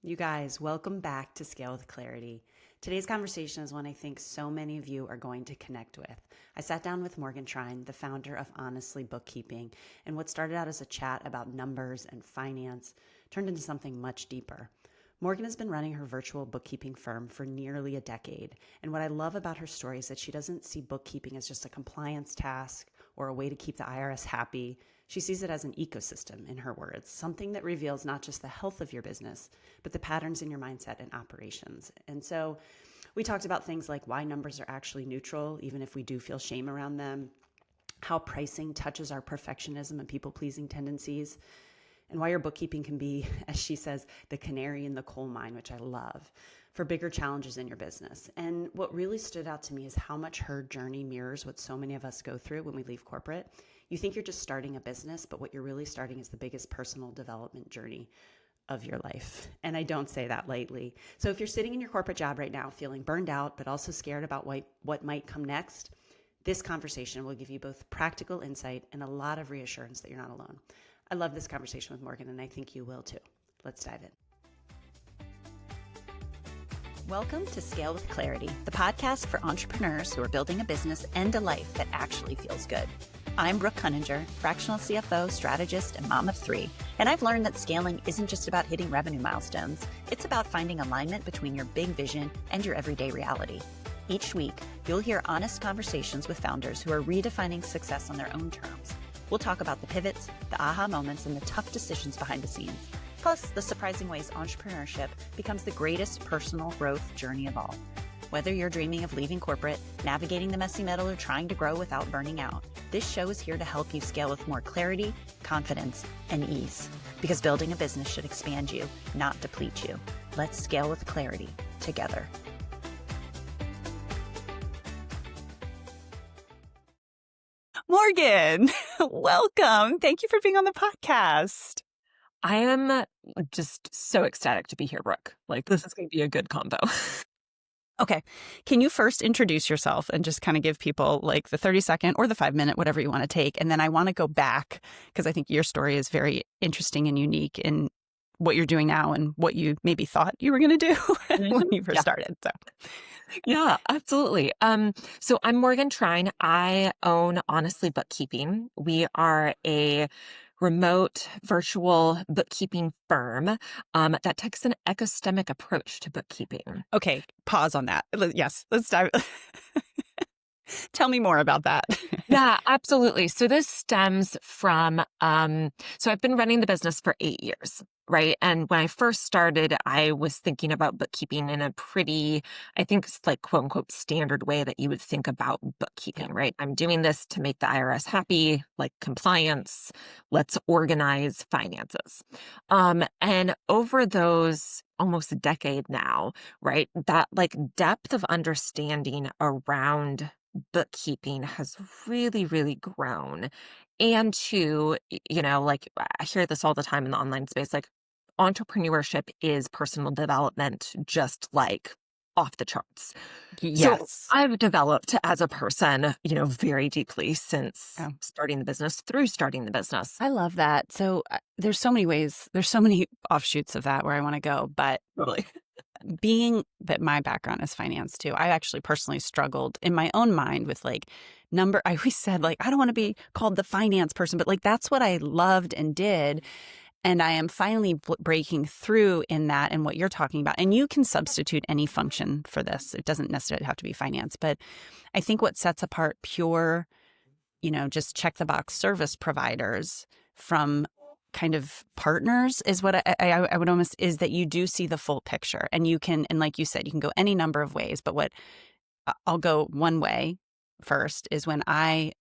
You guys, welcome back to Scale with Clarity. Today's conversation is one I think so many of you are going to connect with. I sat down with Morgaine Trine, the founder of Honestly Bookkeeping, and what started out as a chat about numbers and finance turned into something much deeper. Morgaine has been running her virtual bookkeeping firm for nearly a decade, and what I love about her story is that she doesn't see bookkeeping as just a compliance task or a way to keep the IRS happy. She sees it as an ecosystem, in her words, something that reveals not just the health of your business, but the patterns in your mindset and operations. And so we talked about things like why numbers are actually neutral, even if we do feel shame around them, how pricing touches our perfectionism and people-pleasing tendencies, and why your bookkeeping can be, as she says, the canary in the coal mine, which I love, for bigger challenges in your business. And what really stood out to me is how much her journey mirrors what so many of us go through when we leave corporate. You think you're just starting a business, but what you're really starting is the biggest personal development journey of your life. And I don't say that lightly. So if you're sitting in your corporate job right now, feeling burned out, but also scared about what might come next, this conversation will give you both practical insight and a lot of reassurance that you're not alone. I love this conversation with Morgaine, and I think you will too. Let's dive in. Welcome to Scale with Clarity, the podcast for entrepreneurs who are building a business and a life that actually feels good. I'm Brooke Cunninger, fractional CFO, strategist, and mom of three. And I've learned that scaling isn't just about hitting revenue milestones. It's about finding alignment between your big vision and your everyday reality. Each week, you'll hear honest conversations with founders who are redefining success on their own terms. We'll talk about the pivots, the aha moments, and the tough decisions behind the scenes. Plus, the surprising ways entrepreneurship becomes the greatest personal growth journey of all. Whether you're dreaming of leaving corporate, navigating the messy middle, or trying to grow without burning out, this show is here to help you scale with more clarity, confidence, and ease. Because building a business should expand you, not deplete you. Let's scale with clarity together. Morgaine, welcome. Thank you for being on the podcast. I am just so ecstatic to be here, Brooke. This is going to be a good combo. Okay. Can you first introduce yourself and just kind of give people the 30-second or the 5-minute, whatever you want to take. And then I want to go back because I think your story is very interesting and unique in what you're doing now and what you maybe thought you were going to do when you first started. So. Yeah, absolutely. So I'm Morgaine Trine. I own Honestly Bookkeeping. We are a remote virtual bookkeeping firm that takes an ecosystemic approach to bookkeeping. Okay, pause on that. Yes, let's dive. Tell me more about that. Yeah, absolutely. So this stems from, so I've been running the business for 8 years, right? And when I first started, I was thinking about bookkeeping in a pretty, I think it's quote unquote standard way that you would think about bookkeeping, right? I'm doing this to make the IRS happy, compliance, let's organize finances. And over those almost a decade now, right, that depth of understanding around bookkeeping has really, really grown. And to, I hear this all the time in the online space, entrepreneurship is personal development, just off the charts. Yes. So I've developed as a person, very deeply since starting the business through starting the business. I love that. So there's so many ways, there's so many offshoots of that where I want to go, but Totally. Being that my background is finance too, I actually personally struggled in my own mind with number. I always said I don't want to be called the finance person, but that's what I loved and did. And I am finally breaking through in that and what you're talking about. And you can substitute any function for this. It doesn't necessarily have to be finance, but I think what sets apart pure, just check the box service providers from kind of partners is what I would almost is that you do see the full picture and you can, and like you said, you can go any number of ways, but what I'll go one way first is when I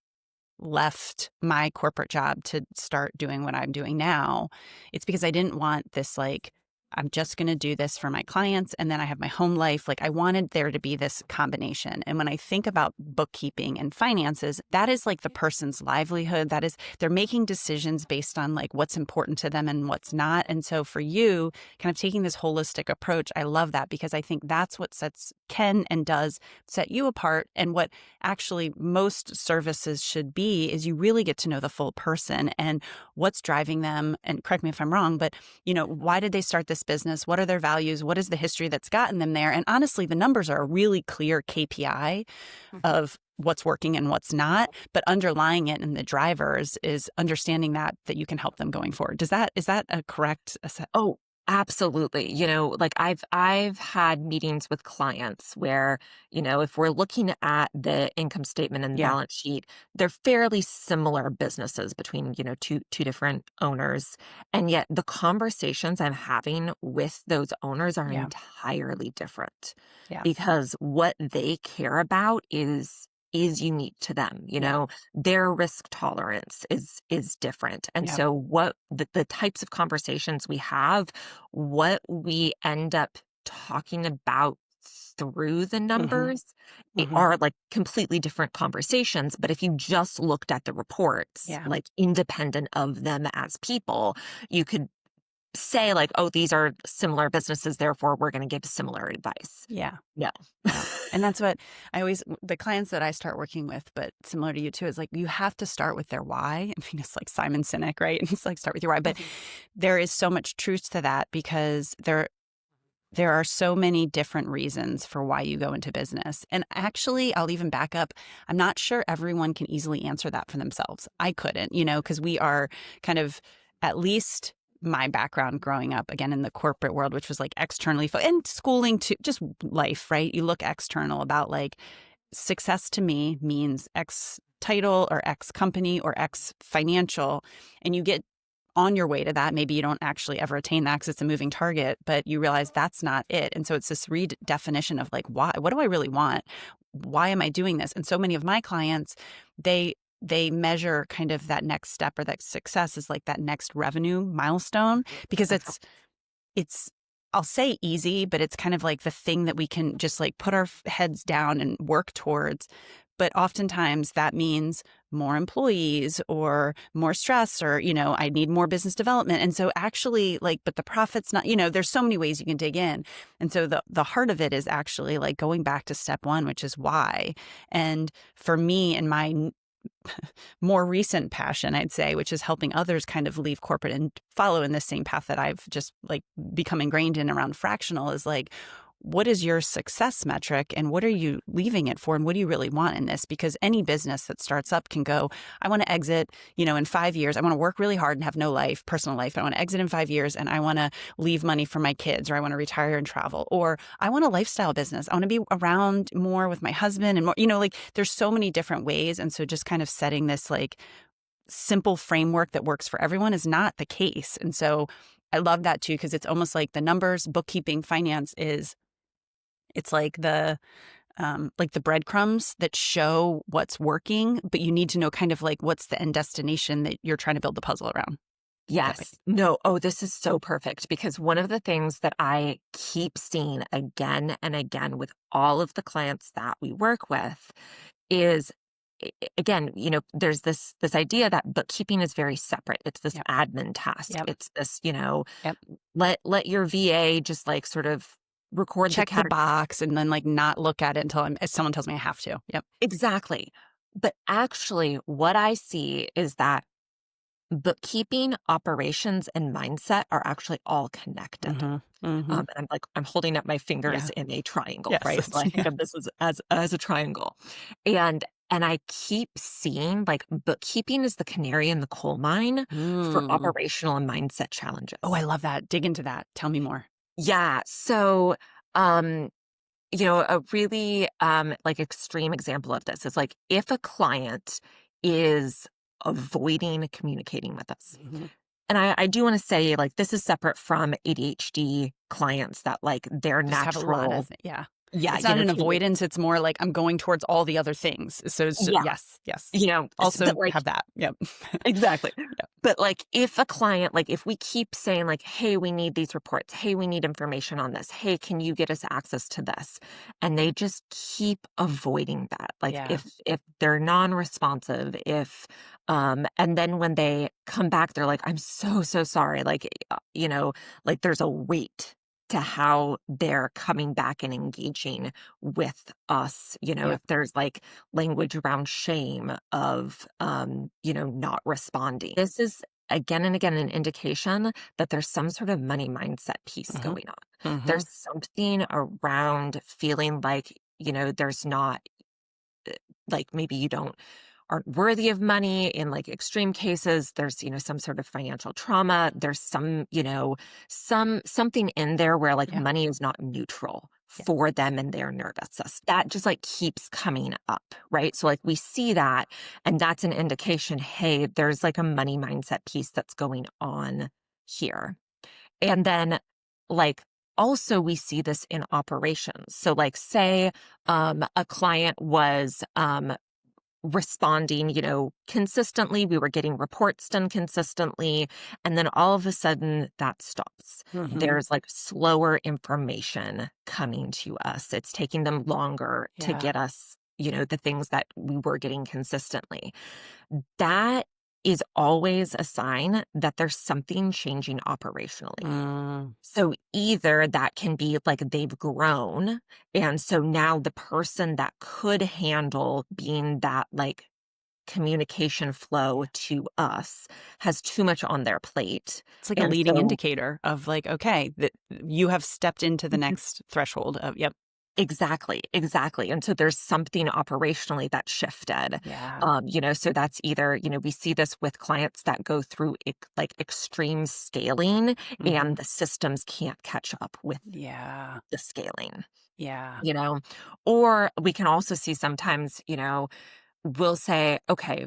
left my corporate job to start doing what I'm doing now, it's because I didn't want this I'm just going to do this for my clients and then I have my home life. I wanted there to be this combination. And when I think about bookkeeping and finances, that is the person's livelihood. That is, they're making decisions based on what's important to them and what's not. And so for you, kind of taking this holistic approach, I love that because I think that's what can and does set you apart. And what actually most services should be is you really get to know the full person and what's driving them. And correct me if I'm wrong, but why did they start this this business? What are their values? What is the history that's gotten them there? And honestly, the numbers are a really clear KPI Mhm. of what's working and what's not, but underlying it in the drivers is understanding that you can help them going forward. Is that a correct Oh, absolutely. Like I've had meetings with clients where, if we're looking at the income statement and the Yeah. balance sheet, they're fairly similar businesses between, two different owners. And yet the conversations I'm having with those owners are Yeah. entirely different Yeah. because what they care about is unique to them. Yeah. Their risk tolerance is different. And Yeah. so what the types of conversations we have, what we end up talking about through the Hmm. numbers Hmm. are like completely different conversations. But if you just looked at the reports, Yeah. like independent of them as people, you could say like, oh, these are similar businesses, therefore we're going to give similar advice. Yeah. No. Yeah. And that's what I always, the clients that I start working with, but similar to you too, is like you have to start with their why. I mean, it's like Simon Sinek, right? It's like start with your why. But Mhm. there is so much truth to that because there are so many different reasons for why you go into business. And actually, I'll even back up. I'm not sure everyone can easily answer that for themselves. I couldn't, because we are kind of, at least my background growing up, again, in the corporate world, which was like externally, and schooling to just life, right? You look external about like success to me means X title or X company or X financial. And you get on your way to that. Maybe you don't actually ever attain that because it's a moving target, but you realize that's not it. And so it's this redefinition of like, why, what do I really want? Why am I doing this? And so many of my clients, they measure kind of that next step or that success is like that next revenue milestone because it's I'll say easy, but it's kind of like the thing that we can just like put our heads down and work towards. But oftentimes that means more employees or more stress or, I need more business development. And so actually like, but the profit's not, there's so many ways you can dig in. And so the heart of it is actually like going back to step one, which is why. And for me and my more recent passion, I'd say, which is helping others kind of leave corporate and follow in the same path that I've just like become ingrained in around fractional is like, what is your success metric and what are you leaving it for? And what do you really want in this? Because any business that starts up can go, I want to exit, in 5 years. I want to work really hard and have no life, personal life. I want to exit in 5 years and I want to leave money for my kids or I want to retire and travel or I want a lifestyle business. I want to be around more with my husband and more, like there's so many different ways. And so just kind of setting this like simple framework that works for everyone is not the case. And so I love that too, because it's almost like the numbers, bookkeeping, finance it's like the breadcrumbs that show what's working, but you need to know kind of like what's the end destination that you're trying to build the puzzle around. If that Yes. No. Oh, this is so perfect because one of the things that I keep seeing again and again with all of the clients that we work with is again, there's this idea that bookkeeping is very separate. It's this Yep. admin task. Yep. It's this, Yep. let your VA just like sort of record the Check the category. box and then like not look at it until someone tells me I have to. Yep. Exactly. But actually what I see is that bookkeeping, operations, and mindset are actually all connected. Mm-hmm. Mm-hmm. And I'm holding up my fingers Yeah. in a triangle, Yes. right? So I think Yeah. of this as a triangle. And I keep seeing like bookkeeping is the canary in the coal mine for Mm. operational and mindset challenges. Oh, I love that. Dig into that. Tell me more. Yeah. So um, a really like extreme example of this is like if a client is avoiding communicating with us. Mm-hmm. And I do want to say, like, this is separate from ADHD clients that, like, their Just have a lot natural, of yeah. yeah, It's not an can, avoidance. It's more like I'm going towards all the other things. So it's just, yeah, yes, yes. Also that, like, have that. Yep. exactly. Yep. But like if a client, like if we keep saying like, hey, we need these reports, hey, we need information on this, hey, can you get us access to this? And they just keep avoiding that. Like Yeah. if they're non-responsive, if and then when they come back, they're like, I'm so sorry. Like, like there's a weight to how they're coming back and engaging with us, if Yep. there's like language around shame of not responding. This is again and again an indication that there's some sort of money mindset piece Mm-hmm. going on. Mm-hmm. There's something around feeling like, there's not, like maybe you aren't worthy of money. In like extreme cases, there's, some sort of financial trauma. There's something in there where like Yeah. money is not neutral Yeah. for them and their nervous system. That just like keeps coming up, right? So like we see that, and that's an indication, hey, there's like a money mindset piece that's going on here. And then like also we see this in operations. So like say a client was responding, consistently. We were getting reports done consistently. And then all of a sudden that stops. Mm-hmm. There's like slower information coming to us. It's taking them longer to Yeah. get us, the things that we were getting consistently. That is always a sign that there's something changing operationally. Mm. So either that can be like they've grown, and so now the person that could handle being that like communication flow to us has too much on their plate. It's like a And leading so indicator of like, okay, that you have stepped into the next threshold of, yep. exactly. And so there's something operationally that shifted. Yeah. So that's either, we see this with clients that go through like extreme scaling Mm-hmm. and the systems can't catch up with Yeah. the scaling. Yeah. you know, or we can also see sometimes, we'll say, okay,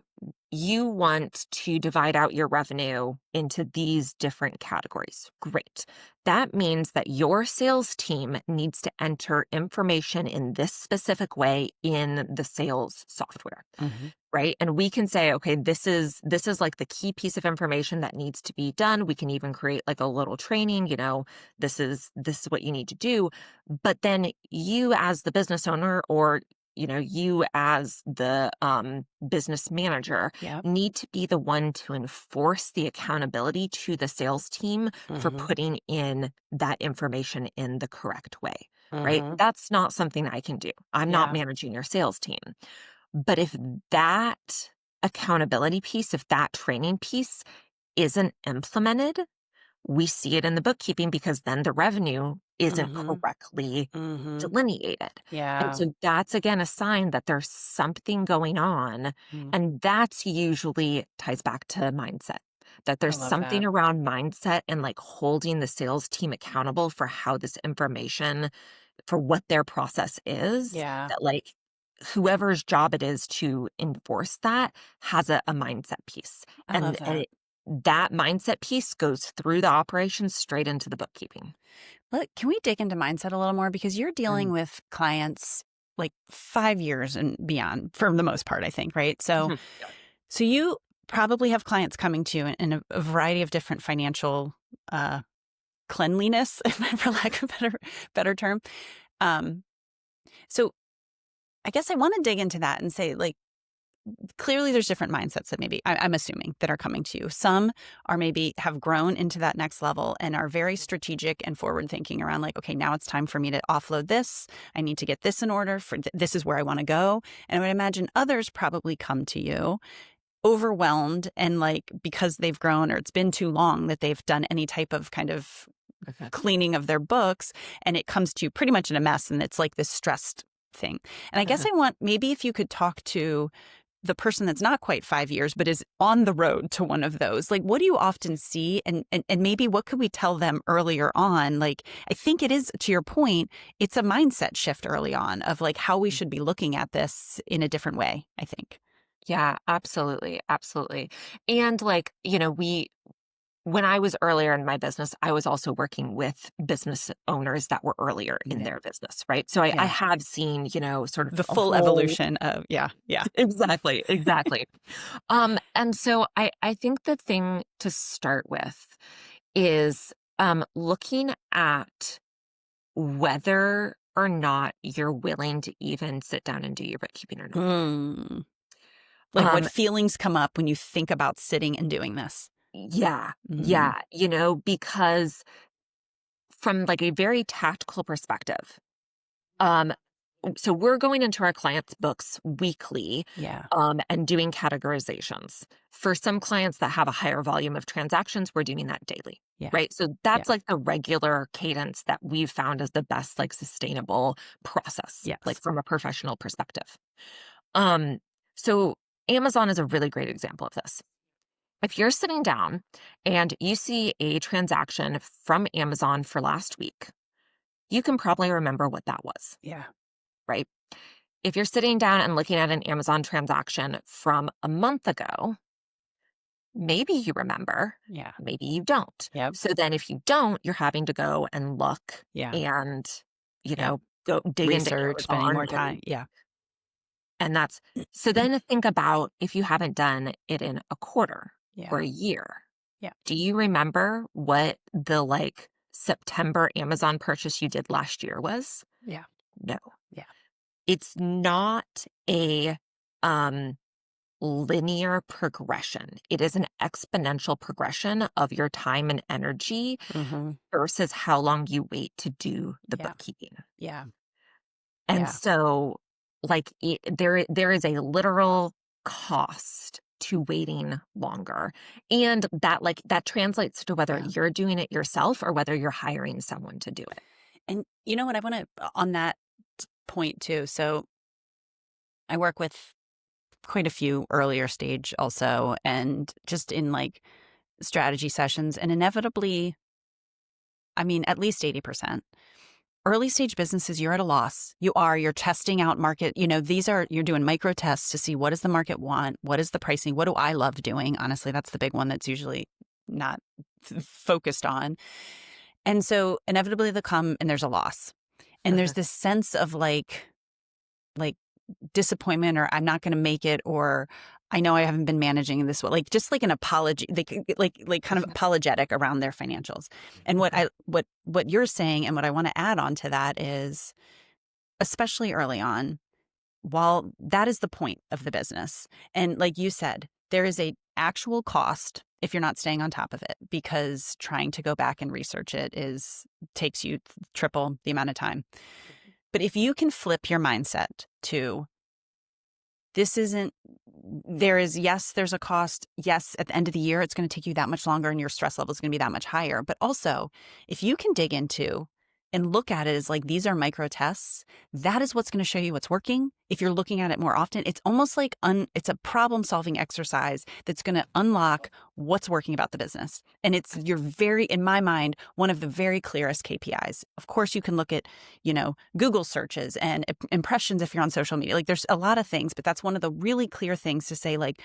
you want to divide out your revenue into these different categories. Great. That means that your sales team needs to enter information in this specific way in the sales software. Mm-hmm. Right. And we can say, okay, this is like the key piece of information that needs to be done. We can even create like a little training, this is what you need to do. But then you as the business owner, or you as the business manager, Yep. need to be the one to enforce the accountability to the sales team for Mm-hmm. putting in that information in the correct way. Right. Mm-hmm. That's not something I can do. I'm not Yeah. managing your sales team. But if that accountability piece, if that training piece isn't implemented, we see it in the bookkeeping, because then the revenue isn't Mm-hmm. correctly Mm-hmm. delineated. And Yeah. so that's again a sign that there's something going on. Mm. And that's usually ties back to mindset, that I there's love something that. around mindset and like holding the sales team accountable for how this information, for what their process is, Yeah. that like whoever's job it is to enforce that has a mindset piece. I love And that. that mindset piece goes through the operations straight into the bookkeeping. Look, can we dig into mindset a little more? Because you're dealing Mm. with clients like 5 years and beyond for the most part, I think, right? So, Mhm. Yeah. so you probably have clients coming to you in a variety of different financial uh, cleanliness, for lack of a better term. Um, so I guess I want to dig into that and say, like, clearly there's different mindsets that maybe I'm assuming that are coming to you. Some are maybe have grown into that next level and are very strategic and forward thinking around like, okay, now it's time for me to offload this. I need to get this in order for this is where I want to go. And I would imagine others probably come to you overwhelmed and like because they've grown or it's been too long that they've done any type of kind of Okay. cleaning of their books, and it comes to you pretty much in a mess, and it's like this stressed thing. And I guess I want maybe if you could talk to the person that's not quite 5 years, but is on the road to one of those, like, what do you often see? And maybe what could we tell them earlier on? Like, I think it is, to your point, it's a mindset shift early on of like how we should be looking at this in a different way, I think. Yeah, absolutely. Absolutely. And like, when I was earlier in my business, I was also working with business owners that were earlier in Yeah. their business, right? So I Yeah. have seen, sort The of a full whole. evolution of, yeah. Exactly. And so I think the thing to start with is looking at whether or not you're willing to even sit down and do your bookkeeping or not. Hmm. Like what Um, feelings come up when you think about sitting and doing this? yeah, Mm. yeah, because from like a very tactical perspective, um, So we're going into our clients' books weekly, Yeah. and doing categorizations. For some clients that have a higher volume of transactions, we're doing that daily, Yeah. right? So Yeah. that's like the regular cadence that we've found as the best, like, sustainable process, like Yes. from a professional perspective. Um, so Amazon is a really great example of this. If you're sitting down and you see a transaction from Amazon for last week, you can probably remember what that was, Yeah. right? If you're sitting down and looking at an Amazon transaction from a month ago, maybe you remember, Yeah. maybe you don't. Yep. So then if you don't, you're having to go and look Yeah. and, Yep. go dig into Research, spending Amazon more time. Yeah. and that's so then think about if you haven't done it in a quarter or Yeah. a year. Yeah. Do you remember what the like September Amazon purchase you did last year was? Yeah. No. Yeah. It's not a um linear progression. It is an exponential progression of your time and energy Mm-hmm. versus how long you wait to do the Yeah. bookkeeping. Yeah. And Yeah. so there is a literal cost to waiting longer. And that translates to whether Yeah. you're doing it yourself or whether you're hiring someone to do it. And you know what? I want to, on that point too. So I work with quite a few earlier stage also, and just in like strategy sessions, and inevitably, I mean, at least 80%. Early stage businesses, you're at a loss. You're testing out market. You're doing micro tests to see what does the market want? What is the pricing? What do I love doing? Honestly, that's the big one that's usually not focused on. And so inevitably they'll come and there's a loss. And there's this sense of like disappointment, or I'm not going to make it, or I know I haven't been managing this well, like just like an apology, like kind of apologetic around their financials. And what you're saying and what I want to add on to that is, especially early on, while that is the point of the business, and like you said, there is a actual cost if you're not staying on top of it, because trying to go back and research it takes you triple the amount of time. But if you can flip your mindset to this isn't, yes, there's a cost. Yes, at the end of the year, it's going to take you that much longer and your stress level is going to be that much higher. But also, if you can dig into and look at it as like these are micro tests, that is what's going to show you what's working. If you're looking at it more often, it's almost like it's a problem solving exercise that's going to unlock what's working about the business. And it's in my mind, one of the very clearest KPIs. Of course, you can look at, Google searches and impressions if you're on social media. Like there's a lot of things, but that's one of the really clear things to say, like,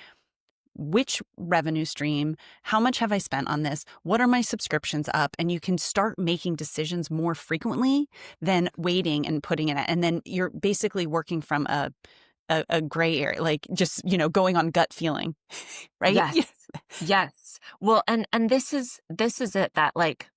which revenue stream, how much have I spent on this? What are my subscriptions up? And you can start making decisions more frequently than waiting and putting it. And then you're basically working from a gray area, like just, going on gut feeling, right? Yes. Yes. Well, and this is it, that like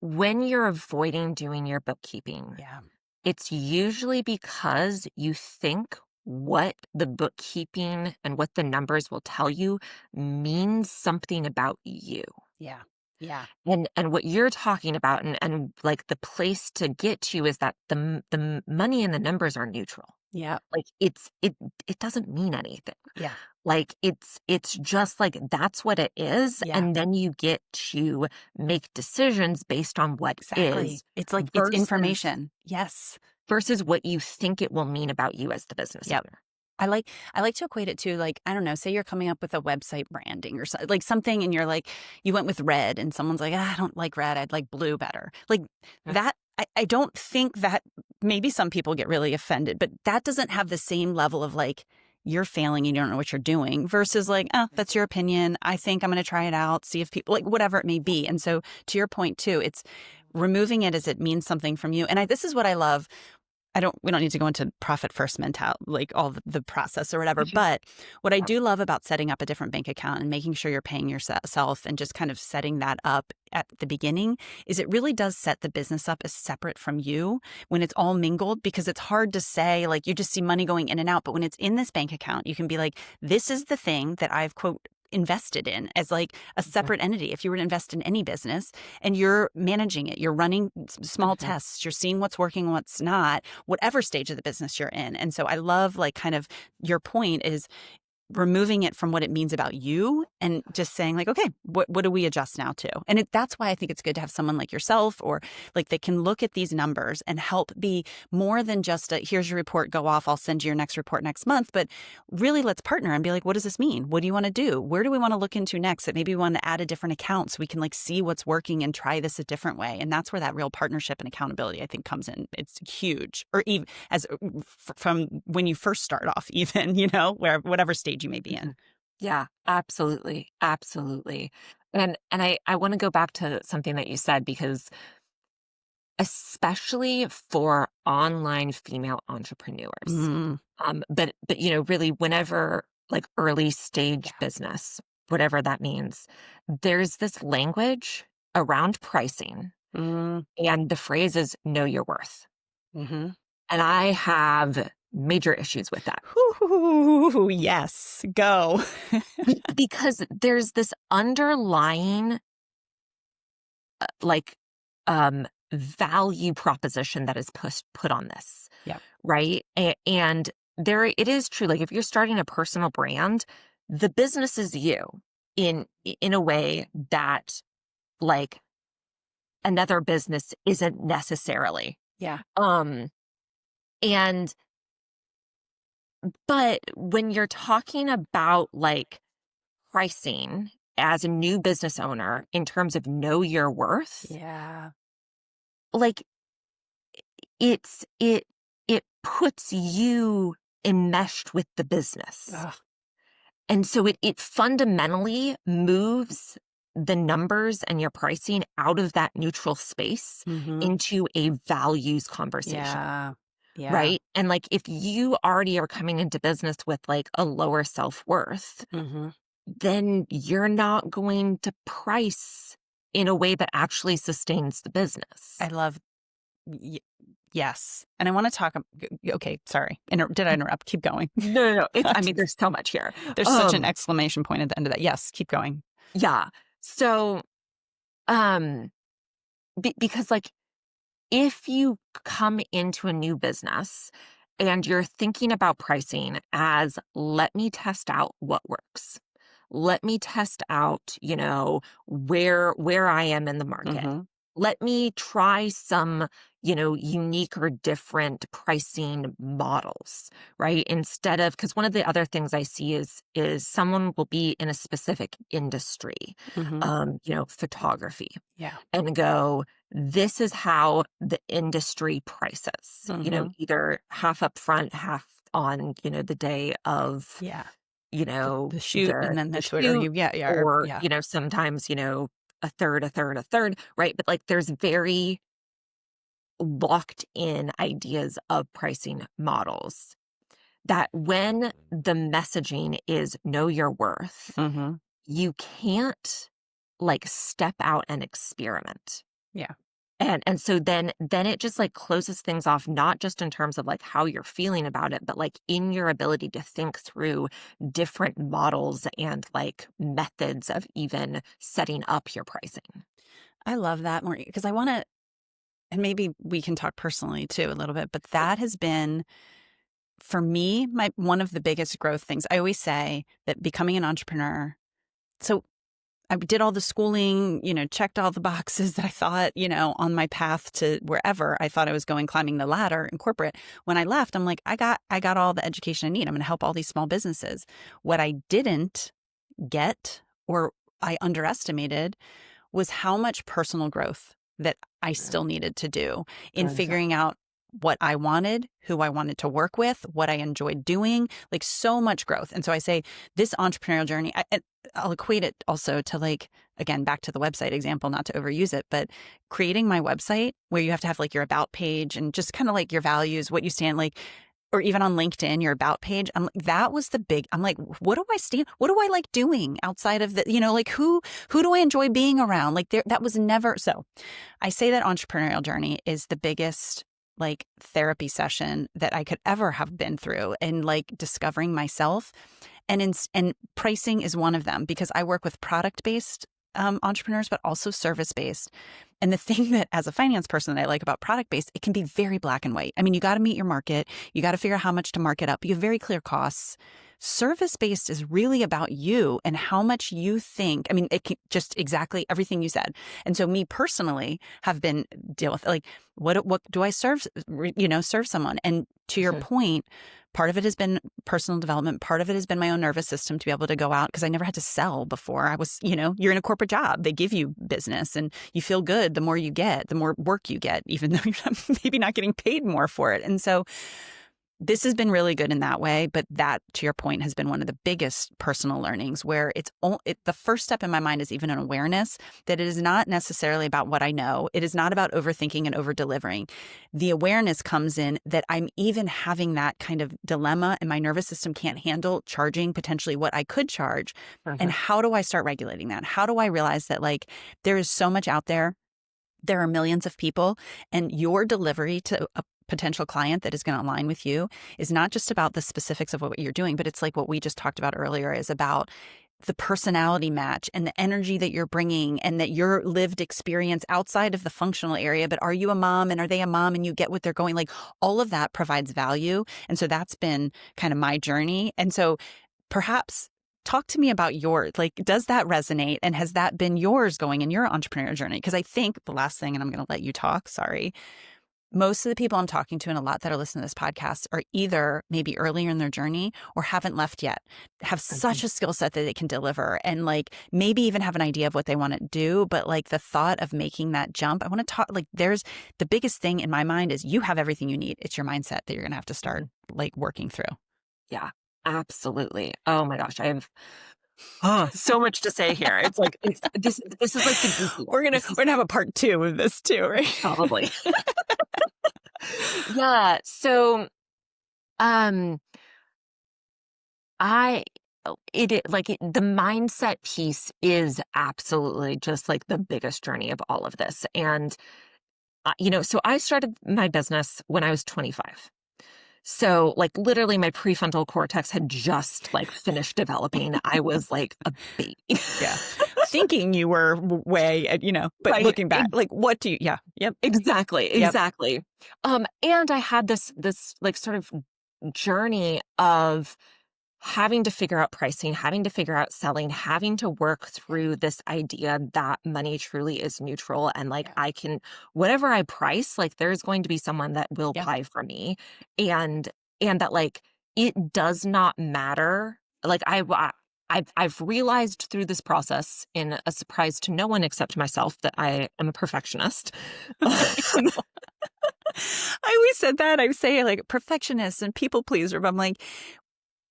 when you're avoiding doing your bookkeeping, Yeah. it's usually because you think what the bookkeeping and what the numbers will tell you means something about you. Yeah. Yeah. And what you're talking about and like the place to get to is that the money and the numbers are neutral. Yeah. Like it doesn't mean anything. Yeah. Like it's just like that's what it is, Yeah. and then you get to make decisions based on what Exactly. is It's like it's information. Yes. versus what you think it will mean about you as the business Yep. owner. I like to equate it to, like, I don't know, say you're coming up with a website branding or like something, and you're like, you went with red and someone's like, I don't like red, I'd like blue better. Like that, I don't think that, maybe some people get really offended, but that doesn't have the same level of like, you're failing, you don't know what you're doing, versus like, oh, that's your opinion. I think I'm going to try it out, see if people, like, whatever it may be. And so to your point too, it's removing it as it means something from you. And this is what I love. We don't need to go into profit first mentality, like all the process or whatever. But what I do love about setting up a different bank account and making sure you're paying yourself and just kind of setting that up at the beginning is it really does set the business up as separate from you when it's all mingled, because it's hard to say, like, you just see money going in and out. But when it's in this bank account, you can be like, this is the thing that I've, quote, invested in as like a separate entity. If you were to invest in any business and you're managing it, you're running small tests, you're seeing what's working, what's not, whatever stage of the business you're in. And so I love like kind of your point is removing it from what it means about you and just saying like, okay, what do we adjust now to? And that's why I think it's good to have someone like yourself or like that can look at these numbers and help be more than just a, here's your report, go off, I'll send you your next report next month. But really let's partner and be like, what does this mean? What do you want to do? Where do we want to look into next? That maybe we want to add a different account so we can like see what's working and try this a different way. And that's where that real partnership and accountability, I think, comes in. It's huge. Or even as from when you first start off, even, you know, where whatever stage you may be in. Yeah, absolutely. Absolutely. And I want to go back to something that you said, because especially for online female entrepreneurs, but you know, really whenever like early stage business, whatever that means, there's this language around pricing, and the phrase is know your worth. And I have major issues with that. Ooh, yes, go. Because there's this underlying value proposition that is put on this. Yeah. Right. And there it is true. Like if you're starting a personal brand, the business is you in a way that like another business isn't necessarily. Yeah. And but when you're talking about like pricing as a new business owner in terms of know your worth, Yeah. like it puts you enmeshed with the business. Ugh. And so it fundamentally moves the numbers and your pricing out of that neutral space into a values conversation. Yeah. Yeah. Right. And like if you already are coming into business with like a lower self-worth, then you're not going to price in a way that actually sustains the business. I love, yes. And I want to talk, okay, sorry. Did I interrupt? Keep going. No. I mean, there's so much here. There's such an exclamation point at the end of that. Yes, keep going. Yeah. So, because like, if you come into a new business and you're thinking about pricing as, let me test out what works. Let me test out, you know, where I am in the market. Let me try some, you know, unique or different pricing models, right? Instead of, because one of the other things I see is someone will be in a specific industry, you know, photography. Yeah. And go, this is how the industry prices, you know, either half up front, half on, you know, the day of, you know, the shoot, and then the Twitter, or, you know, sometimes, you know, a third, right? But like there's very locked in ideas of pricing models that when the messaging is know your worth, you can't like step out and experiment. Yeah. And so then it just like closes things off, not just in terms of like how you're feeling about it, but like in your ability to think through different models and like methods of even setting up your pricing. I love that, Morgaine, because I want to, and maybe we can talk personally too a little bit, but that has been, for me, one of the biggest growth things. I always say that becoming an entrepreneur, so I did all the schooling, you know, checked all the boxes that I thought, you know, on my path to wherever I thought I was going, climbing the ladder in corporate. When I left, I'm like, I got all the education I need. I'm going to help all these small businesses. What I didn't get, or I underestimated, was how much personal growth that I still needed to do in figuring out what I wanted, who I wanted to work with, what I enjoyed doing, like so much growth. And so I say this entrepreneurial journey, I'll equate it also to like, again, back to the website example, not to overuse it, but creating my website where you have to have like your about page and just kind of like your values, what you stand like, or even on LinkedIn, your about page. That was the big, I'm like, what do I stand? What do I like doing outside of the, you know, like who do I enjoy being around? Like that was never, so I say that entrepreneurial journey is the biggest like therapy session that I could ever have been through, and like discovering myself. And pricing is one of them, because I work with product-based entrepreneurs, but also service-based. And the thing that, as a finance person, that I like about product-based, it can be very black and white. I mean, you got to meet your market. You got to figure out how much to mark it up. You have very clear costs. Service-based is really about you and how much you think. I mean, it can, just exactly everything you said. And so me personally have been deal with, like, what do I serve someone? And to your point, part of it has been personal development. Part of it has been my own nervous system to be able to go out, because I never had to sell before. I was, you're in a corporate job. They give you business and you feel good. The more you get, the more work you get, even though you're maybe not getting paid more for it. And so this has been really good in that way. But that, to your point, has been one of the biggest personal learnings, where the first step in my mind is even an awareness that it is not necessarily about what I know. It is not about overthinking and over delivering. The awareness comes in that I'm even having that kind of dilemma, and my nervous system can't handle charging potentially what I could charge. And how do I start regulating that? How do I realize that, like, there is so much out there? There are millions of people, and your delivery to a potential client that is going to align with you is not just about the specifics of what you're doing, but it's like what we just talked about earlier, is about the personality match and the energy that you're bringing, and that your lived experience outside of the functional area. But are you a mom, and are they a mom, and you get what they're going, like, all of that provides value. And so that's been kind of my journey. And so perhaps talk to me about yours. Like, does that resonate? And has that been yours going in your entrepreneurial journey? Because I think the last thing, and I'm going to let you talk, sorry, most of the people I'm talking to, and a lot that are listening to this podcast, are either maybe earlier in their journey or haven't left yet, have such a skill set that they can deliver, and like maybe even have an idea of what they want to do. But like the thought of making that jump, I want to talk, like, there's the biggest thing in my mind is you have everything you need. It's your mindset that you're going to have to start like working through. Yeah, absolutely. Oh my gosh. I have so much to say here. It's like, this is like the We're gonna have a part 2 of this too, right? probably. Yeah. So, the mindset piece is absolutely just like the biggest journey of all of this. And, so I started my business when I was 25. So like literally my prefrontal cortex had just like finished developing. I was like a baby. Yeah. Thinking you were way, but Right. looking back, like, what do you, yeah. Yep. Exactly. Yep. Exactly. And I had this like sort of journey of having to figure out pricing, having to figure out selling, having to work through this idea that money truly is neutral. And like, I can, whatever I price, like there's going to be someone that will buy for me. And that like, it does not matter. Like I've realized through this process, in a surprise to no one except myself, that I am a perfectionist. I always said that. I say like perfectionist and people pleaser, but I'm like,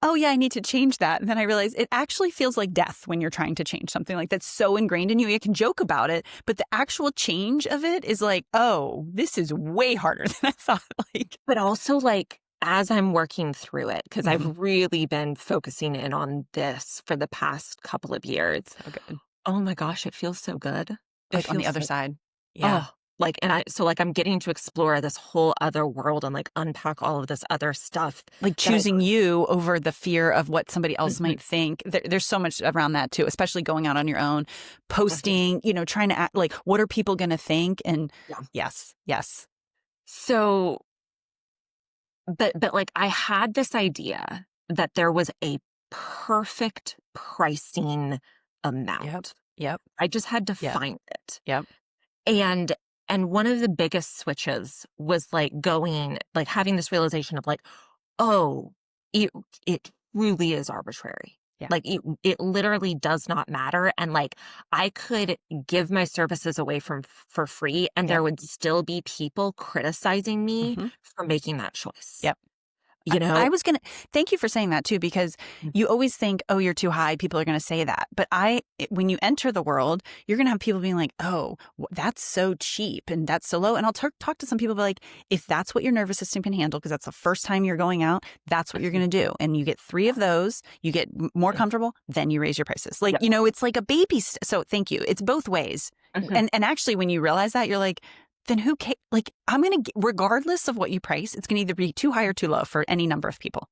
oh yeah, I need to change that. And then I realized it actually feels like death when you're trying to change something like that's so ingrained in you. You can joke about it, but the actual change of it is like, oh, this is way harder than I thought. Like, but also like, as I'm working through it, because I've really been focusing in on this for the past couple of years. So good. Oh my gosh, it feels so good. Like on the other side. Yeah. Oh, like, and I'm getting to explore this whole other world and like unpack all of this other stuff. Like choosing you over the fear of what somebody else might think. There's so much around that too, especially going out on your own, posting, trying to act like, what are people going to think? And yes. So, but like I had this idea that there was a perfect pricing amount. Yep. I just had to find it. Yep. And one of the biggest switches was like having this realization of like, oh, it really is arbitrary. Yeah. Like it literally does not matter. And like I could give my services away for free, and there would still be people criticizing me for making that choice. Yep. I was going to thank you for saying that too, because you always think, oh, you're too high. People are going to say that. But when you enter the world, you're going to have people being like, oh, that's so cheap and that's so low. And I'll talk to some people like, if that's what your nervous system can handle, because that's the first time you're going out, that's what you're going to do. And you get 3 of those, you get more comfortable, then you raise your prices. Like, it's like a baby. So thank you. It's both ways. And actually, when you realize that, you're like, then who cares? Like, I'm going to, regardless of what you price, it's going to either be too high or too low for any number of people.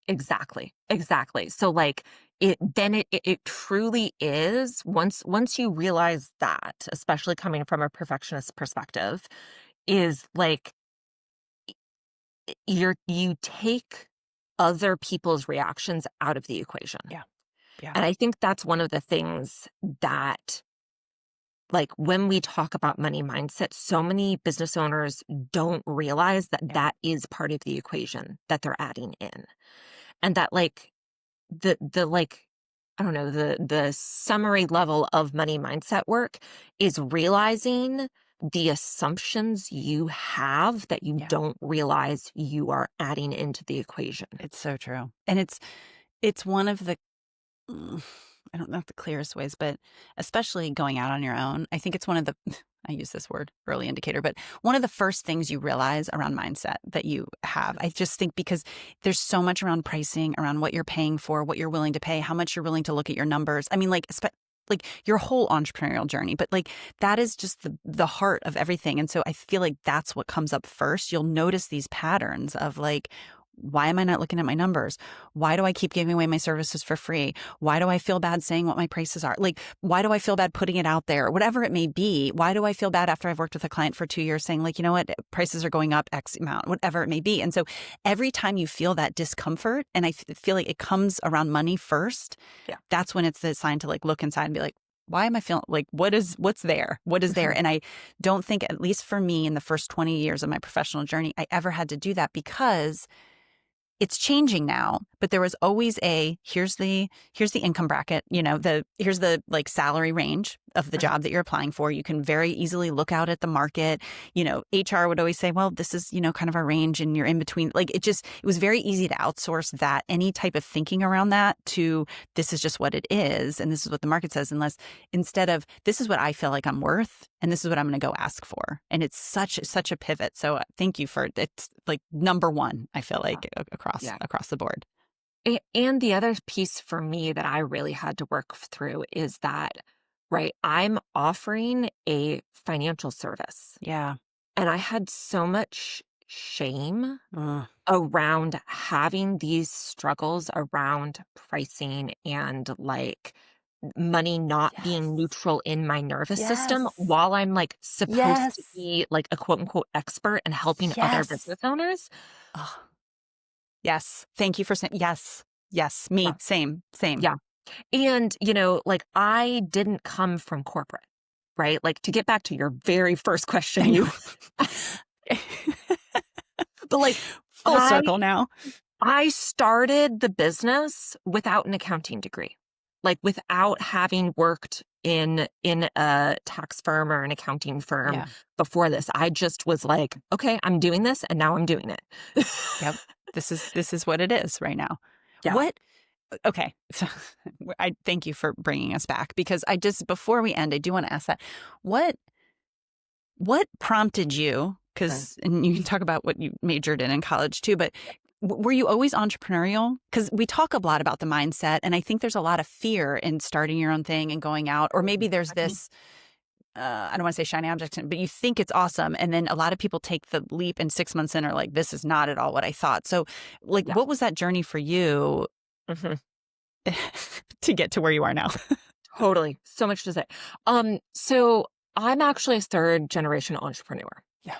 Exactly. Exactly. So like it truly is once you realize that, especially coming from a perfectionist perspective, is like you take other people's reactions out of the equation. Yeah. Yeah. And I think that's one of the things that, like, when we talk about money mindset, so many business owners don't realize that Yeah. that is part of the equation that they're adding in. And that like the like I don't know, the summary level of money mindset work is realizing the assumptions you have that you Yeah. don't realize you are adding into the equation. It's so true. And it's one of the I don't know if the clearest ways, but especially going out on your own, I think it's one of the I use this word early indicator, but one of the first things you realize around mindset that you have. I just think because there's so much around pricing, around what you're paying for, what you're willing to pay, how much you're willing to look at your numbers. I mean, like your whole entrepreneurial journey, but like that is just the heart of everything. And so I feel like that's what comes up first. You'll notice these patterns of like, why am I not looking at my numbers? Why do I keep giving away my services for free? Why do I feel bad saying what my prices are? Like, why do I feel bad putting it out there? Whatever it may be. Why do I feel bad after I've worked with a client for 2 years saying like, you know what, prices are going up X amount, whatever it may be. And so every time you feel that discomfort, and I feel like it comes around money first, Yeah. that's when it's the sign to like look inside and be like, why am I feeling like what's there? What is there? And I don't think, at least for me in the first 20 years of my professional journey, I ever had to do that because it's changing now, but there was always here's the income bracket, here's the like salary range of the job that you're applying for. You can very easily look out at the market. HR would always say, well, this is, kind of our range and you're in between. Like it was very easy to outsource that, any type of thinking around that, to this is just what it is. And this is what the market says, instead of this is what I feel like I'm worth. And this is what I'm going to go ask for. And it's such a pivot. So thank you for it's like number one, I feel like across the board. And the other piece for me that I really had to work through is that, right, I'm offering a financial service. Yeah. And I had so much shame Ugh. around having these struggles around pricing and like money not being Yes. neutral in my nervous system Yes. while I'm like supposed to Yes. be like a quote unquote expert and helping other Yes. business owners. Oh, yes. Thank you for saying yes. Yes. Me. Yeah. Same. Yeah. And, like I didn't come from corporate, right? Like to get back to your very first question, I know. but like Full circle now. I started the business without an accounting degree, like without having worked in a tax firm or an accounting firm Yeah. before this. I just was like, okay, I'm doing this and now I'm doing it. Yep. This is what it is right now. Yeah. Okay. So I thank you for bringing us back, because before we end, I do want to ask that what prompted you, and you can talk about what you majored in college too, but were you always entrepreneurial? Because we talk a lot about the mindset, and I think there's a lot of fear in starting your own thing and going out, or maybe there's this, I don't want to say shiny object, but you think it's awesome. And then a lot of people take the leap and 6 months in are like, this is not at all what I thought. So like, what was that journey for you to get to where you are now? Totally. So much to say. So I'm actually a third generation entrepreneur. Yeah.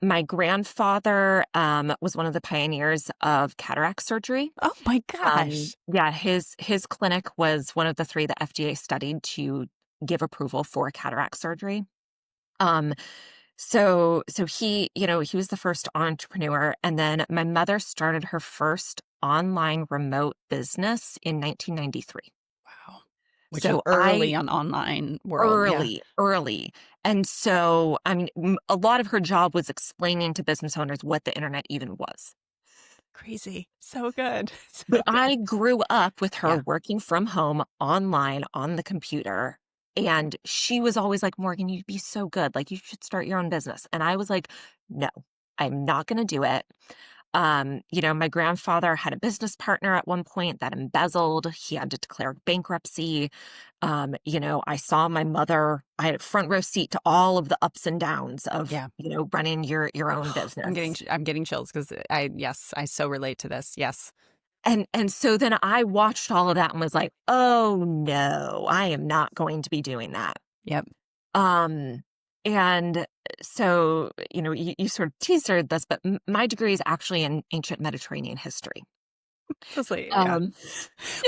My grandfather was one of the pioneers of cataract surgery. Oh my gosh. Yeah, his clinic was one of the 3 that FDA studied to give approval for cataract surgery. So he was the first entrepreneur, and then my mother started her first online remote business in 1993. Wow. Which is So early on online world. Yeah. early. And so, I mean, a lot of her job was explaining to business owners what the internet even was. Crazy. So good. So But good. I grew up with her Yeah. working from home online on the computer. And she was always like, Morgan, you'd be so good. Like, you should start your own business. And I was like, no, I'm not going to do it. My grandfather had a business partner at one point that embezzled. He had to declare bankruptcy. I saw my mother. I had a front row seat to all of the ups and downs of, running your own business. I'm getting chills because I so relate to this. Yes. And so then I watched all of that and was like, oh no, I am not going to be doing that. Yep. Um, and so, you sort of teasered this, but my degree is actually in ancient Mediterranean history. Yeah. Um,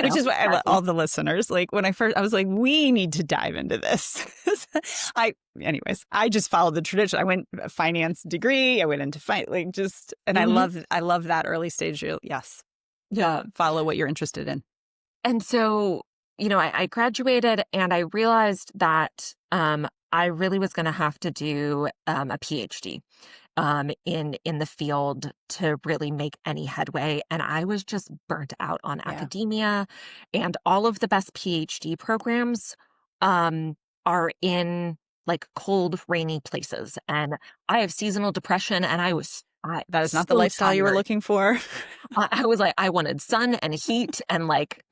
Which is why I let exactly. all the listeners, like when I was like, we need to dive into this. Anyways, I just followed the tradition. I went finance degree. I went into and Mhm. I love that early stage. Yes. Yeah. Follow what you're interested in. And so, I graduated and I realized that I really was going to have to do a PhD in the field to really make any headway. And I was just burnt out on Yeah. academia, and all of the best PhD programs um, are in like cold, rainy places. And I have seasonal depression, and I That is not the so lifestyle you were tired. looking for. I was like, I wanted sun and heat and like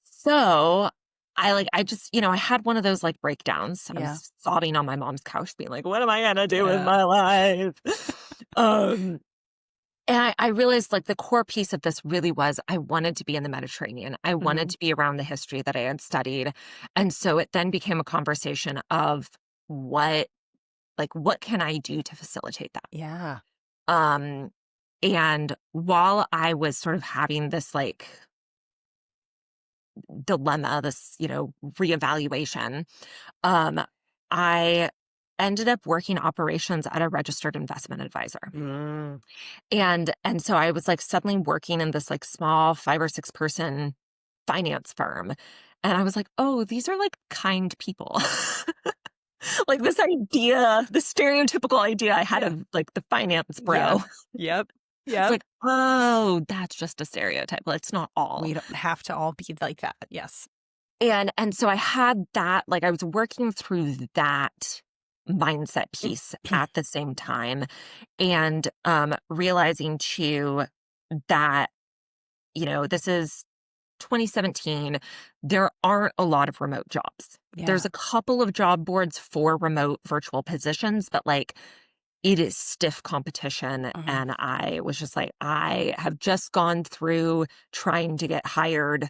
so I just, I had one of those like breakdowns. I Yeah. was sobbing on my mom's couch being like, what am I gonna do with Yeah. my life? um and I realized like the core piece of this really was I wanted to be in the Mediterranean. I wanted Mhm. to be around the history that I had studied. And so it then became a conversation of what what can I do to facilitate that? Yeah. Um and while I was sort of having this like dilemma, this, reevaluation, um, I ended up working operations at a registered investment advisor. Mm. And so I was like suddenly working in this like small 5 or 6 person finance firm. And I was like, oh, these are like kind people. Like this idea, the stereotypical idea I had Yeah. of like the finance Yeah. bro. Yep. It's Yep. like, oh, that's just a stereotype. Well, it's not all. We don't have to all be like that. Yes. And so I had that, like I was working through that mindset piece at the same time, and realizing too that, this is 2017, there aren't a lot of remote jobs. Yeah. There's a couple of job boards for remote virtual positions, but like it is stiff competition. Mhm. And I was just like, I have just gone through trying to get hired,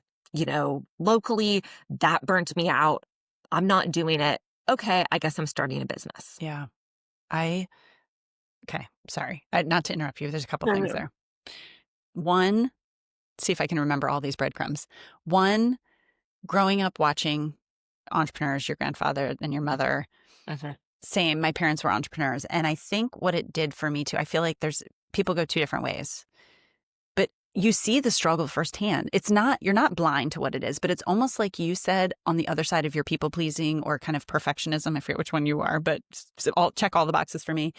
locally. That burnt me out. I'm not doing it. Okay, I guess I'm starting a business. Yeah. Okay. Sorry. Not to interrupt you. There's a couple No, things no. there. One, see if I can remember all these breadcrumbs. One, growing up watching entrepreneurs, your grandfather and your mother, Mhm. same. My parents were entrepreneurs. And I think what it did for me too, I feel like people go two different ways, but you see the struggle firsthand. You're not blind to what it is, but it's almost like you said on the other side of your people pleasing or kind of perfectionism. I forget which one you are, but I'll check all the boxes for me.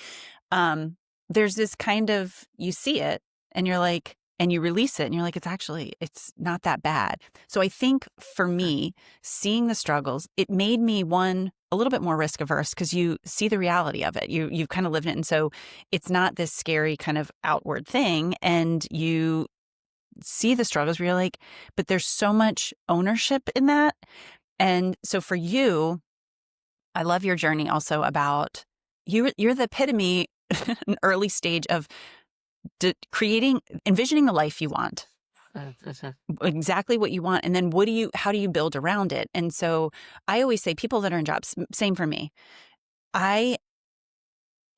Um, there's this kind of, you see it and you're like, and you release it and you're like, it's not that bad. So I think for me, seeing the struggles, it made me a little bit more risk averse because you see the reality of it. You've kind of lived it. And so it's not this scary kind of outward thing. And you see the struggles where you're like, but there's so much ownership in that. And so for you, I love your journey also about you're the epitome, an early stage of envisioning the life you want, Mhm. exactly what you want. And then how do you build around it? And so I always say people that are in jobs, same for me.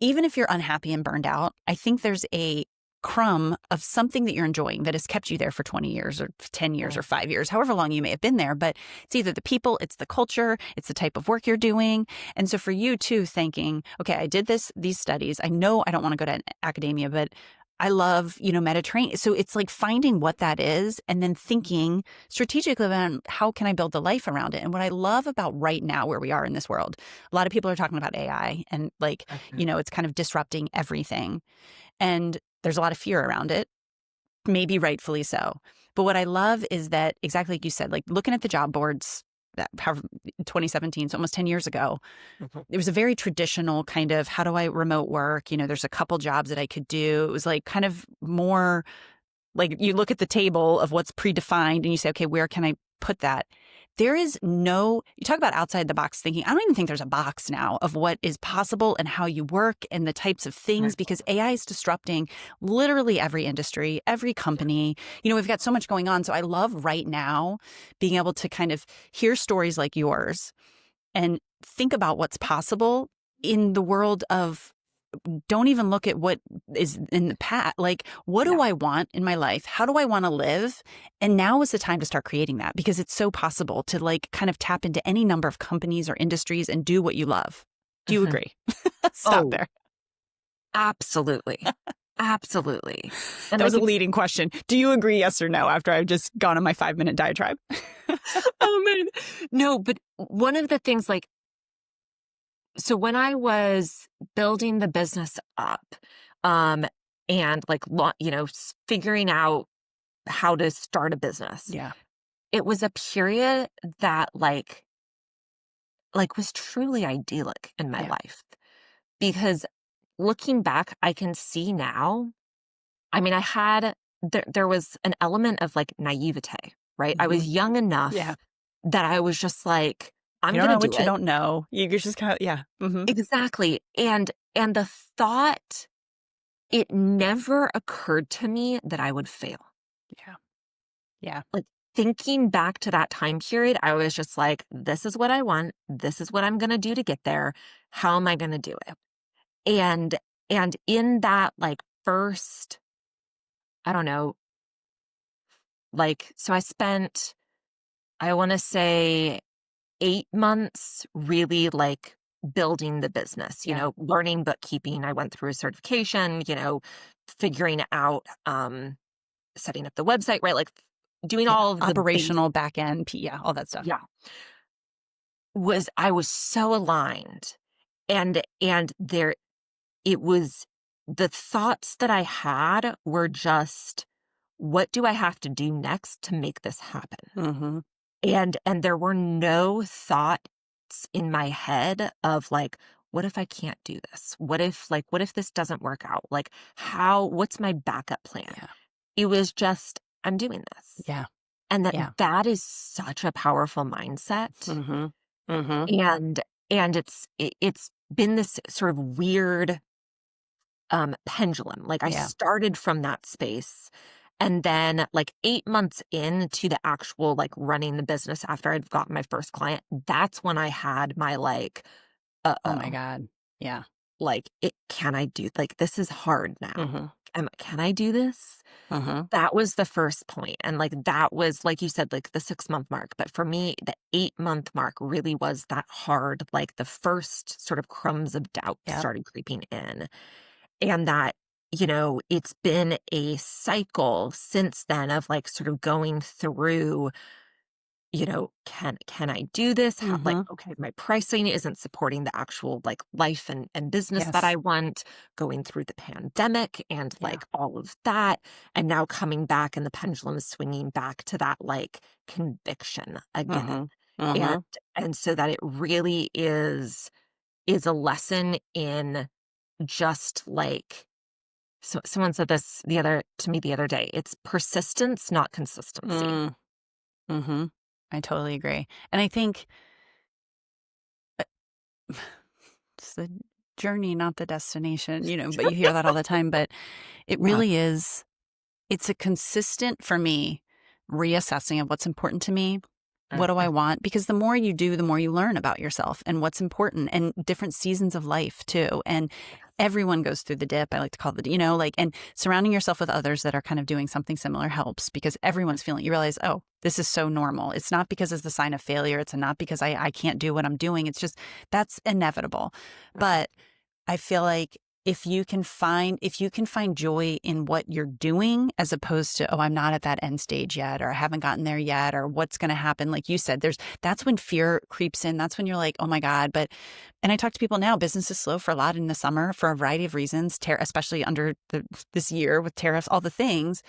Even if you're unhappy and burned out, I think there's a crumb of something that you're enjoying that has kept you there for 20 years or 10 years or 5 years, however long you may have been there. But it's either the people, it's the culture, it's the type of work you're doing. And so for you too, thinking, okay, I did these studies. I know I don't want to go to academia, but I love, Mediterranean. So it's like finding what that is and then thinking strategically about how can I build the life around it. And what I love about right now where we are in this world, a lot of people are talking about AI and it's kind of disrupting everything. And there's a lot of fear around it, maybe rightfully so. But what I love is that, exactly like you said, like looking at the job boards, 2017, so almost 10 years ago, Mhm. it was a very traditional kind of, how do I remote work? There's a couple jobs that I could do. It was like kind of more like you look at the table of what's predefined and you say, okay, where can I put that? there is no, you talk about outside the box thinking. I don't even think there's a box now of what is possible and how you work and the types of things, because AI is disrupting literally every industry, every company. We've got so much going on. So I love right now being able to kind of hear stories like yours and think about what's possible in the world of, don't even look at what is in the past. Like, what do I want in my life? How do I want to live? And now is the time to start creating that, because it's so possible to like kind of tap into any number of companies or industries and do what you love. Do you agree? Stop there. Absolutely. Absolutely. And that was a leading question. Do you agree, yes or no, after I've just gone on my 5-minute diatribe? Oh, man. No, but one of the things, like, so when I was building the business up, and like, figuring out how to start a business, it was a period that like was truly idyllic in my life, because looking back, I can see now. I mean, there was an element of like naivete, right? I was young enough that I was just like, I'm going to do what you it. don't know. You're just kind of, Exactly. And the thought, it never occurred to me that I would fail. Yeah. Like, thinking back to that time period, I was just like, this is what I want. This is what I'm going to do to get there. How am I going to do it? And in that like first, I don't know, like, so I spent, I want to say 8 months really like building the business, learning bookkeeping. I went through a certification, figuring out, setting up the website, right? Like doing all of the operational back end, all that stuff. Yeah. I was so aligned, and it was, the thoughts that I had were just, what do I have to do next to make this happen? And there were no thoughts in my head of like, what if I can't do this? What if this doesn't work out? Like, what's my backup plan? It was just, I'm doing this. And that is such a powerful mindset. And it's been this sort of weird pendulum. Like, I started from that space, and then like 8 months into the actual like running the business after I'd gotten my first client, that's when I had my like, oh my God. Yeah. Like, can I do, like, this is hard now. Can I do this? That was the first point. And like, that was, like you said, like the 6-month mark. But for me, the 8-month mark really was that hard, like the first sort of crumbs of doubt started creeping in. And that, it's been a cycle since then of like sort of going through, can I do this? How, like, okay, my pricing isn't supporting the actual like life and business that I want, going through the pandemic and like all of that. And now coming back, and the pendulum is swinging back to that like conviction again. And so that it really is a lesson in just like, so someone said this to me the other day, it's persistence, not consistency. I totally agree. And I think it's the journey, not the destination, but you hear that all the time. But it really is, it's a consistent, for me, reassessing of what's important to me. What do I want? Because the more you do, the more you learn about yourself and what's important, and different seasons of life too. And everyone goes through the dip. I like to call it, and surrounding yourself with others that are kind of doing something similar helps, because everyone's feeling, you realize, oh, this is so normal. It's not because it's the sign of failure. It's not because I can't do what I'm doing. It's just, that's inevitable. But I feel like if you can find joy in what you're doing, as opposed to, oh, I'm not at that end stage yet, or I haven't gotten there yet, or what's going to happen. Like you said, that's when fear creeps in. That's when you're like, oh my God. And I talk to people now, business is slow for a lot in the summer for a variety of reasons, especially under this year with tariffs, all the things.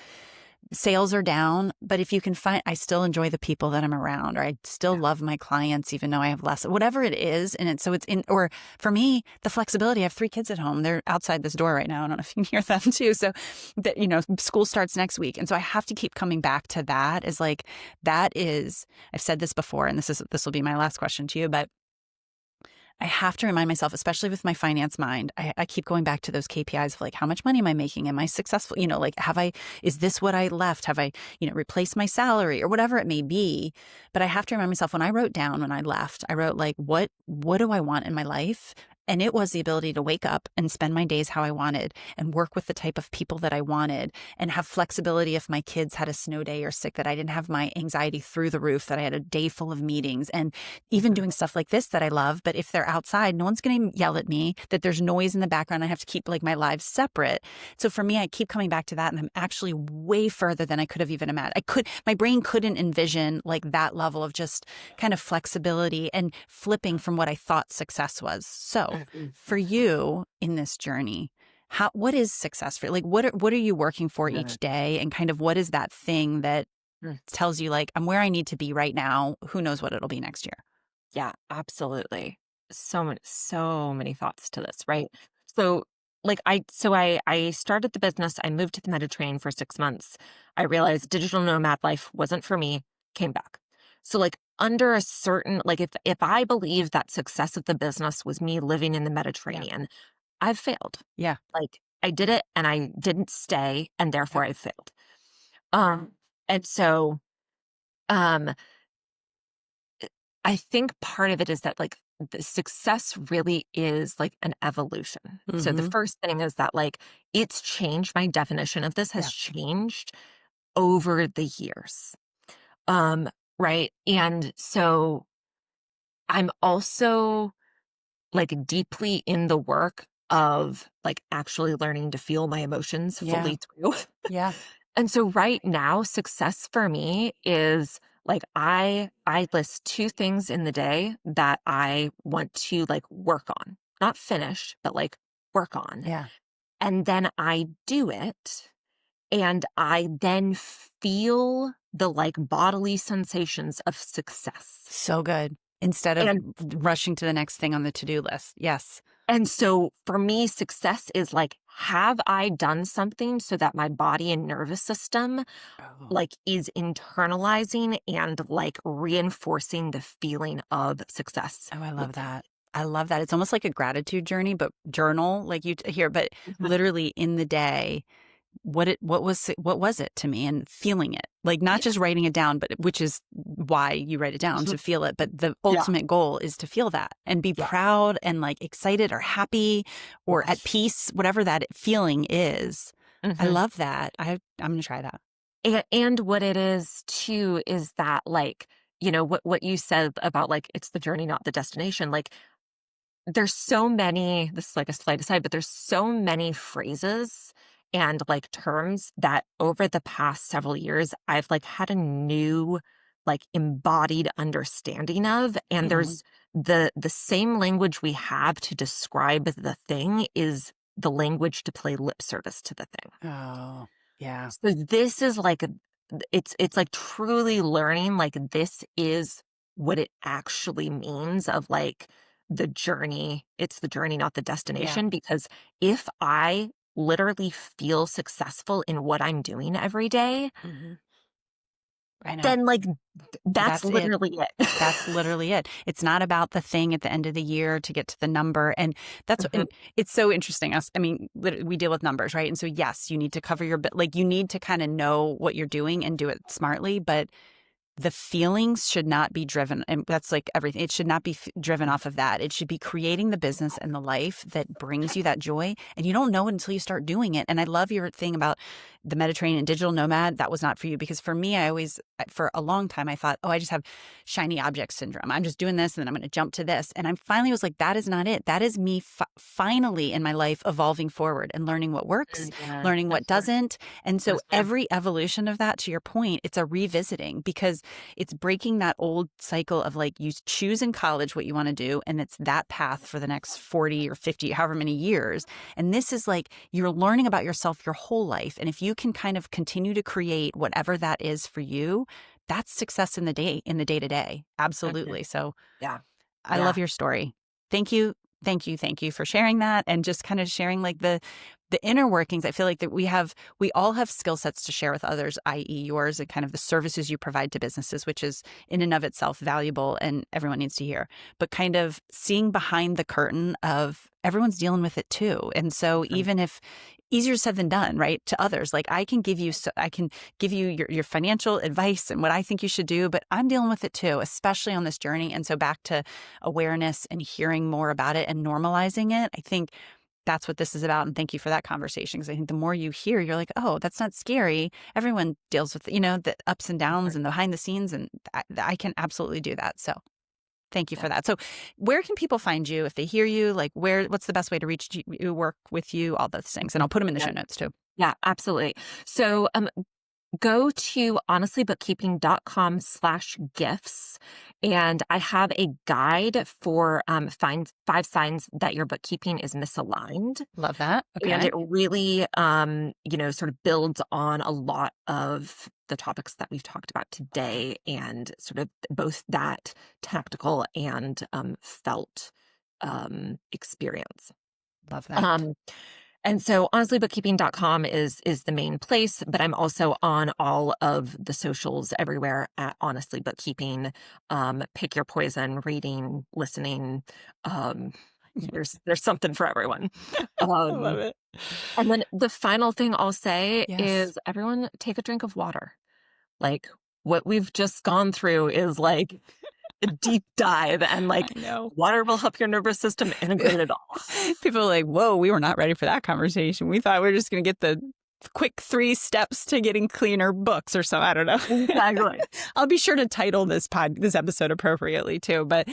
sales are down, but if you can find, I still enjoy the people that I'm around, or I still love my clients, even though I have less, whatever it is. And it's, so it's in, or for me, the flexibility, I have 3 kids at home. They're outside this door right now. I don't know if you can hear them too. So that, school starts next week. And so I have to keep coming back to that as like, that is, I've said this before, and this will be my last question to you, but I have to remind myself, especially with my finance mind, I keep going back to those KPIs of like, how much money am I making? Am I successful? Like, is this what I left? Have I, replaced my salary or whatever it may be? But I have to remind myself, when I wrote down when I left, I wrote like, what do I want in my life? And it was the ability to wake up and spend my days how I wanted and work with the type of people that I wanted and have flexibility if my kids had a snow day or sick, that I didn't have my anxiety through the roof, that I had a day full of meetings, and even doing stuff like this that I love. But if they're outside, no one's going to yell at me, that there's noise in the background. I have to keep like my lives separate. So for me, I keep coming back to that, and I'm actually way further than I could have even imagined. My brain couldn't envision like that level of just kind of flexibility and flipping from what I thought success was. So for you in this journey, what is success for you? Like, what are you working for each day? And kind of what is that thing that tells you like, I'm where I need to be right now. Who knows what it'll be next year? Yeah, absolutely. So many thoughts to this, right? So like I started the business. I moved to the Mediterranean for 6 months. I realized digital nomad life wasn't for me, came back. So like under a certain, like if I believe that success of the business was me living in the Mediterranean, I've failed. Yeah. Like I did it and I didn't stay, and therefore I failed. And so I think part of it is that like the success really is like an evolution. So the first thing is that like it's changed. My definition of this has changed over the years. Right. And so I'm also like deeply in the work of like actually learning to feel my emotions fully through. Yeah. And so right now, success for me is like I list 2 things in the day that I want to like work on, not finish, but like work on. Yeah. And then I do it, and I then feel the like bodily sensations of success. So good. Instead of And rushing to the next thing on the to-do list. Yes. And so for me, success is like, have I done something so that my body and nervous system like is internalizing and like reinforcing the feeling of success? Oh, I love that. I love that. It's almost like a gratitude journey, but journal, like you hear, but literally in the day, what was it to me, and feeling it, like not just writing it down, but which is why you write it down, to feel it. But the ultimate goal is to feel that and be proud and like excited or happy or at peace, whatever that feeling is. I love that. I'm going to try that. And what it is too is that like, what you said about like, it's the journey, not the destination. Like there's so many, this is like a slight aside, but there's so many phrases and like terms that over the past several years, I've like had a new like embodied understanding of. And there's the same language we have to describe the thing is the language to play lip service to the thing. Oh, yeah. So this is like, it's like truly learning, like this is what it actually means of like the journey. It's the journey, not the destination. Because if I literally feel successful in what I'm doing every day, I know. then like that's literally it. That's literally it. It's not about the thing at the end of the year to get to the number. And that's, and it's so interesting. I mean, we deal with numbers, right? And so yes, you need to cover your, like you need to kind of know what you're doing and do it smartly, but the feelings should not be driven. And that's like everything. It should not be driven off of that. It should be creating the business and the life that brings you that joy. And you don't know it until you start doing it. And I love your thing about the Mediterranean and digital nomad. That was not for you, because for me, for a long time, I thought, oh, I just have shiny object syndrome. I'm just doing this and then I'm going to jump to this. And I finally was like, that is not it. That is me finally in my life evolving forward and learning what works, learning what doesn't. And so every evolution of that, to your point, it's a revisiting, because it's breaking that old cycle of like you choose in college what you want to do, and it's that path for the next 40 or 50, however many years. And this is like you're learning about yourself your whole life. And if you can kind of continue to create whatever that is for you, that's success in the day to day. Absolutely. So Yeah. I love your story. Thank you. Thank you for sharing that and just kind of sharing like the inner workings. I feel like that we all have skill sets to share with others, i.e. yours, and kind of the services you provide to businesses, which is in and of itself valuable and everyone needs to hear. But kind of seeing behind the curtain of everyone's dealing with it too. And so even if easier said than done, right? To others, like I can give you your financial advice and what I think you should do, but I'm dealing with it too, especially on this journey. And so back to awareness and hearing more about it and normalizing it, I think that's what this is about. And thank you for that conversation, because I think the more you hear, you're like, oh, that's not scary. Everyone deals with, the ups and downs and the behind the scenes, and I can absolutely do that. So thank you for that. So where can people find you if they hear you? Like what's the best way to reach you, work with you, all those things? And I'll put them in the show notes too. Yeah, absolutely. So go to honestlybookkeeping.com/gifts. And I have a guide for find 5 signs that your bookkeeping is misaligned. Love that. Okay. And it really, sort of builds on a lot of the topics that we've talked about today, and sort of both that tactical and felt experience. Love that. And so honestlybookkeeping.com is the main place, but I'm also on all of the socials everywhere at Honestly Bookkeeping. Pick your poison, reading, listening. There's something for everyone. I love it. And then the final thing I'll say Yes. is everyone take a drink of water. Like what we've just gone through is like a deep dive, and like water will help your nervous system integrate it all. People are like, whoa, we were not ready for that conversation. We thought we were just going to get the quick 3 steps to getting cleaner books or so. I don't know. Exactly. I'll be sure to title this episode appropriately too. But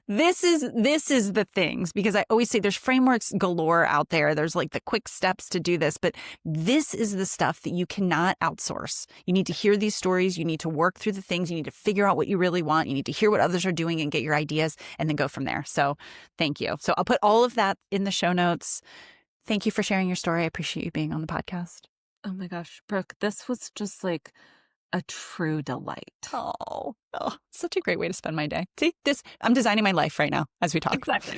this is the things, because I always say there's frameworks galore out there. There's like the quick steps to do this, but this is the stuff that you cannot outsource. You need to hear these stories. You need to work through the things. You need to figure out what you really want. You need to hear what others are doing and get your ideas and then go from there. So thank you. So I'll put all of that in the show notes. Thank you for sharing your story. I appreciate you being on the podcast. Oh my gosh, Brooke, this was just like a true delight. Oh, such a great way to spend my day. See, I'm designing my life right now as we talk. Exactly.